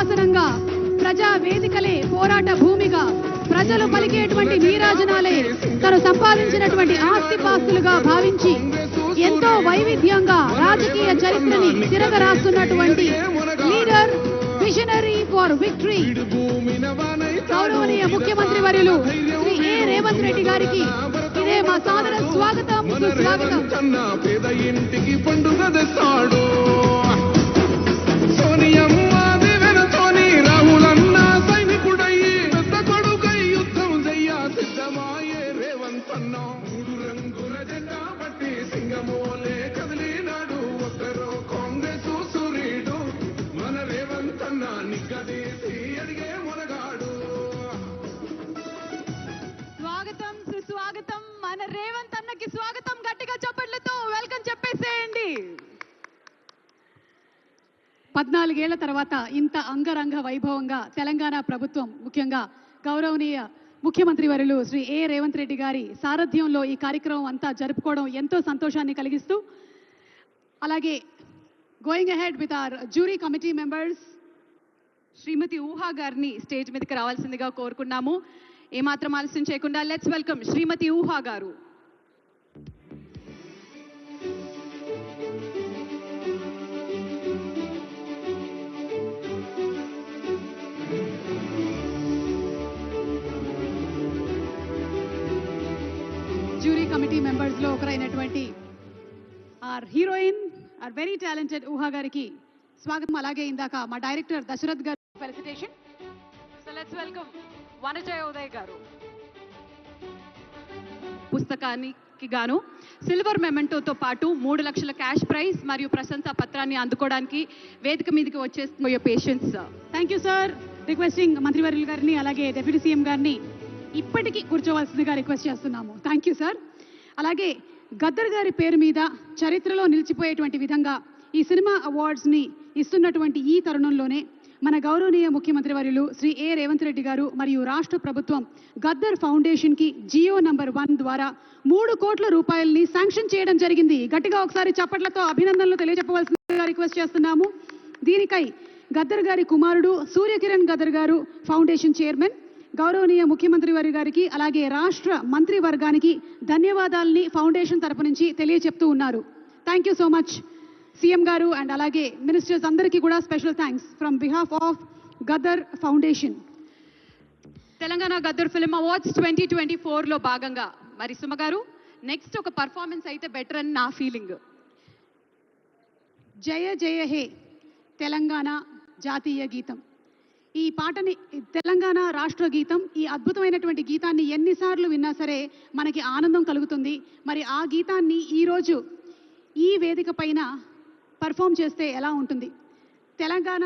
సింహాసనంగా, ప్రజా వేదికలే పోరాట భూమిగా, ప్రజలు పలికేటువంటి నీరాజనాలే తను సంపాదించినటువంటి ఆస్తిపాస్తులుగా భావించి ఎంతో వైవిధ్యంగా రాజకీయ చరిత్రని తిరగరాస్తున్నటువంటి లీడర్, విజనరీ ఫర్ విక్టరీ, గౌరవనీయ ముఖ్యమంత్రి వర్యులు శ్రీ ఏ రేవంత్ రెడ్డి గారికి ఇదే మా సాదర స్వాగతం, సుస్వాగతం. పేద ఇంటికి పండుగ తెస్తాడు సోనియమ్మ దివెనతోని, రాహులన్న సైనికుడయ్యి పెద్ద కొడుకై యుద్ధం చెయ్య సిద్ధమాయే రేవంత్ అన్న. మూడు రంగుల జెండా బట్టి సింగమోలే కదిలినాడు ఒక్కరో కాంగ్రెస్ సూర్యుడు, మన రేవంత్ అన్న నిగ్గదీసి అడిగే మునగాడు. స్వాగతం, సుస్వాగతం. మన రేవంత్ అన్నకి స్వాగతం. గట్టిగా చప్పట్లతో వెల్కమ్ చెప్పేసేయండి. 14 ఏళ్ల తర్వాత ఇంత అంగరంగ వైభవంగా తెలంగాణ ప్రభుత్వం, ముఖ్యంగా గౌరవనీయ ముఖ్యమంత్రి వర్యులు శ్రీ ఏ రేవంత్ రెడ్డి గారి సారథ్యంలో ఈ కార్యక్రమం అంతా జరుపుకోవడం ఎంతో సంతోషాన్ని కలిగిస్తూ, అలాగే going ahead with our jury committee members, Shrimati Ooha గారిని స్టేజ్ మీదకి రావాల్సిందిగా కోరుకున్నాము. ఏమాత్రం ఆలస్యం చేయకుండా లెట్స్ వెల్కమ్ శ్రీమతి ఊహా గారు. జ్యూరీ కమిటీ మెంబర్స్ లో ఒకరైనటువంటి our heroine, our very talented Ooha గారికి స్వాగతం. అలాగే ఇందాక మా డైరెక్టర్ దశరథ్ గారు felicitation. So let's welcome Vanajaya Uday గారు. పుస్తకానికి గాను సిల్వర్ మెమెంటోతో పాటు 3 లక్షల క్యాష్ ప్రైజ్ మరియు ప్రశంసా పత్రాన్ని అందుకోవడానికి వేదిక మీదకి వచ్చేస్తున్న patients. Thank you sir. Requesting మంత్రివర్యులు గారిని అలాగే డిప్యూటీ సీఎం గారిని ఇప్పటికీ కూర్చోవలసిందిగా రిక్వెస్ట్ చేస్తున్నాము. Thank you sir. అలాగే గద్దర్ గారి పేరు మీద చరిత్రలో నిలిచిపోయేటువంటి విధంగా ఈ సినిమా అవార్డ్స్ని ఇస్తున్నటువంటి ఈ తరుణంలోనే మన గౌరవనీయ ముఖ్యమంత్రి వర్యులు శ్రీ ఏ రేవంత్ రెడ్డి గారు మరియు రాష్ట్ర ప్రభుత్వం గద్దర్ ఫౌండేషన్కి జియో నంబర్ 1 ద్వారా 3 కోట్ల రూపాయలని శాంక్షన్ చేయడం జరిగింది. గట్టిగా ఒకసారి చప్పట్లతో అభినందనలు తెలియజెప్పవలసిందిగా రిక్వెస్ట్ చేస్తున్నాము. దీనికై గద్దర్ గారి కుమారుడు సూర్యకిరణ్ గద్దర్ గారు ఫౌండేషన్ చైర్మన్, గౌరవనీయ ముఖ్యమంత్రి వారి గారికి అలాగే రాష్ట్ర మంత్రి వర్గానికి ధన్యవాదాలని ఫౌండేషన్ తరపు నుంచి తెలియజెప్తూ ఉన్నారు. Thank you so much CM గారు అండ్ అలాగే మినిస్టర్స్ అందరికీ కూడా special thanks from behalf of Gaddar foundation. Telangana Gaddar film awards 2024లో భాగంగా మరి సుమ గారు నెక్స్ట్ ఒక పర్ఫార్మెన్స్ అయితే బెటర్ అని నా ఫీలింగ్. జయ జయ హే తెలంగాణ జాతీయ గీతం, ఈ పాటని తెలంగాణ రాష్ట్ర గీతం, ఈ అద్భుతమైనటువంటి గీతాన్ని ఎన్నిసార్లు విన్నా సరే మనకి ఆనందం కలుగుతుంది. మరి ఆ గీతాన్ని ఈరోజు ఈ వేదిక పైన పర్ఫామ్ చేస్తే ఎలా ఉంటుంది? తెలంగాణ